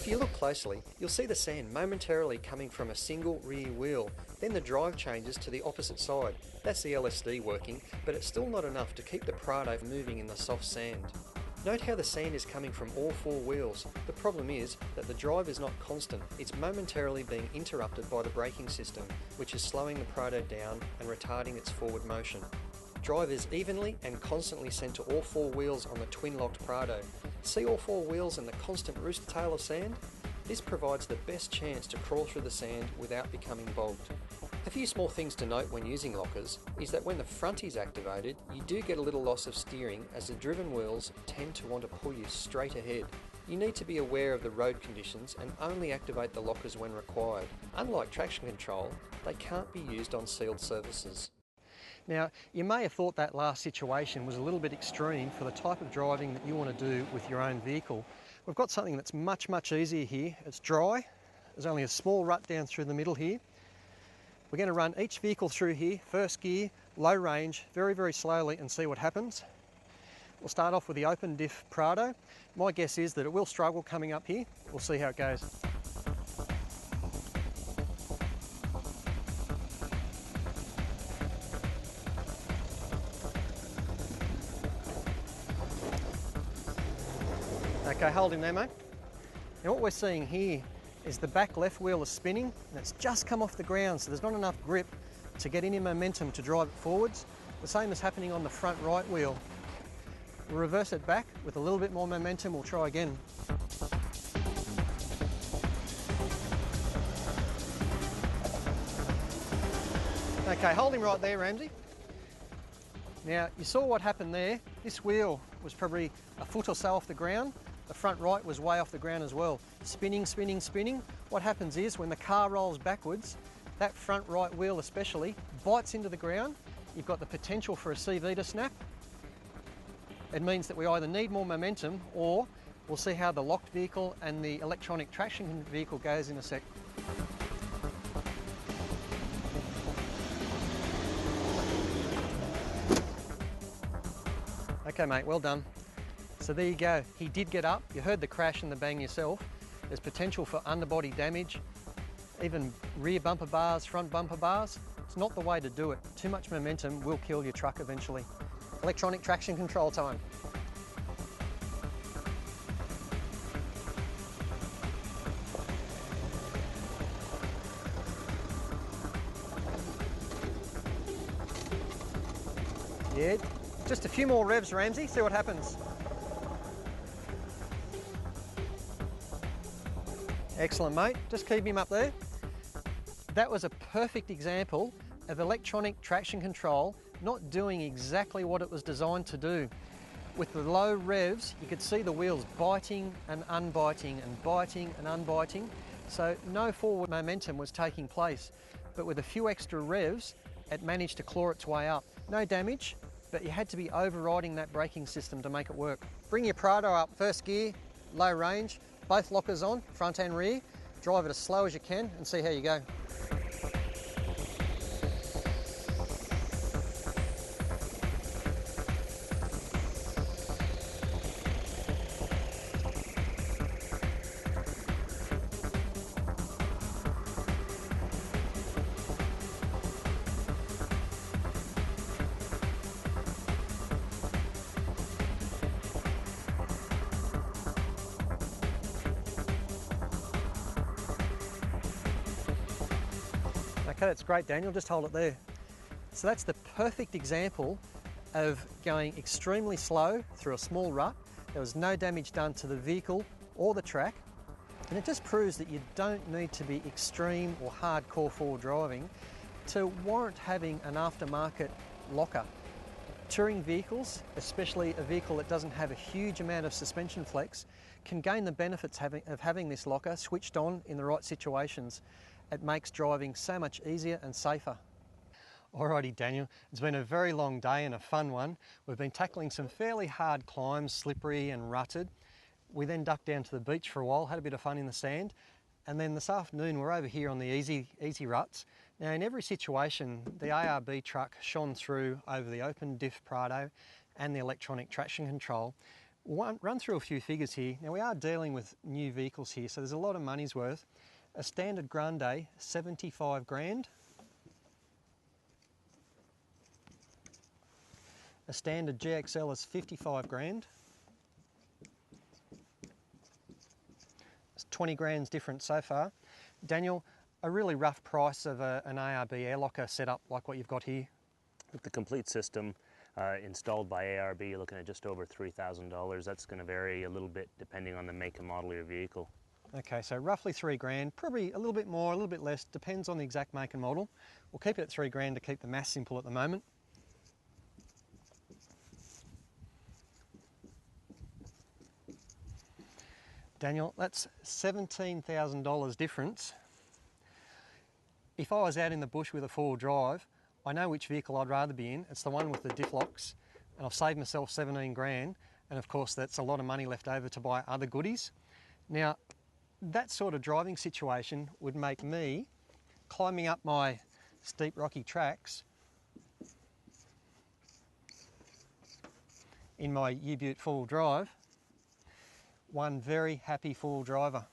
If you look closely, you'll see the sand momentarily coming from a single rear wheel, then the drive changes to the opposite side. That's the LSD working, but it's still not enough to keep the Prado moving in the soft sand. Note how the sand is coming from all four wheels. The problem is that the drive is not constant, it's momentarily being interrupted by the braking system, which is slowing the Prado down and retarding its forward motion. Drive is evenly and constantly sent to all four wheels on the twin-locked Prado. See all four wheels and the constant roost tail of sand? This provides the best chance to crawl through the sand without becoming bogged. A few small things to note when using lockers is that when the front is activated, you do get a little loss of steering as the driven wheels tend to want to pull you straight ahead. You need to be aware of the road conditions and only activate the lockers when required. Unlike traction control, they can't be used on sealed surfaces. Now, you may have thought that last situation was a little bit extreme for the type of driving that you want to do with your own vehicle. We've got something that's much easier here. It's dry. There's only a small rut down through the middle here. We're going to run each vehicle through here, first gear, low range, very slowly, and see what happens. We'll start off with the open diff Prado. My guess is that it will struggle coming up here. We'll see how it goes. Okay, hold him there, mate. Now what we're seeing here is the back left wheel is spinning and it's just come off the ground, so there's not enough grip to get any momentum to drive it forwards. The same is happening on the front right wheel. We'll reverse it back with a little bit more momentum. We'll try again. Okay, hold him right there, Ramsey. Now, you saw what happened there. This wheel was probably a foot or so off the ground. The front right was way off the ground as well. Spinning. What happens is when the car rolls backwards, that front right wheel especially bites into the ground. You've got the potential for a CV to snap. It means that we either need more momentum or we'll see how the locked vehicle and the electronic traction vehicle goes in a sec. Okay mate, well done. So there you go, he did get up, you heard the crash and the bang yourself. There's potential for underbody damage, even rear bumper bars, front bumper bars. It's not the way to do it. Too much momentum will kill your truck eventually. Electronic traction control time. Yeah, just a few more revs, Ramsey, see what happens. Excellent, mate. Just keep him up there. That was a perfect example of electronic traction control not doing exactly what it was designed to do. With the low revs, you could see the wheels biting and unbiting and biting and unbiting, so no forward momentum was taking place. But with a few extra revs, it managed to claw its way up. No damage, but you had to be overriding that braking system to make it work. Bring your Prado up, first gear, low range, both lockers on, front and rear. Drive it as slow as you can and see how you go. Okay, that's great, Daniel, just hold it there. So that's the perfect example of going extremely slow through a small rut. There was no damage done to the vehicle or the track, and it just proves that you don't need to be extreme or hardcore forward driving to warrant having an aftermarket locker. Touring vehicles, especially a vehicle that doesn't have a huge amount of suspension flex, can gain the benefits of having this locker switched on in the right situations. It makes driving so much easier and safer. Alrighty Daniel, it's been a very long day and a fun one. We've been tackling some fairly hard climbs, slippery and rutted. We then ducked down to the beach for a while, had a bit of fun in the sand, and then this afternoon we're over here on the easy ruts. Now in every situation, the ARB truck shone through over the open diff Prado and the electronic traction control. Run through a few figures here. Now we are dealing with new vehicles here, so there's a lot of money's worth. A standard Grande, 75 grand. A standard GXL is 55 grand. It's 20 grand's difference so far. Daniel, a really rough price of an ARB air locker setup like what you've got here? With the complete system installed by ARB, you're looking at just over $3,000. That's going to vary a little bit depending on the make and model of your vehicle. Okay, so roughly 3 grand, probably a little bit more, a little bit less, depends on the exact make and model. We'll keep it at 3 grand to keep the math simple at the moment. Daniel, that's $17,000 difference. If I was out in the bush with a 4-wheel drive, I know which vehicle I'd rather be in. It's the one with the diff locks, and I've saved myself 17 grand, and of course that's a lot of money left over to buy other goodies. Now, that sort of driving situation would make me climbing up my steep rocky tracks in my Ute 4-wheel drive one very happy 4-wheel driver.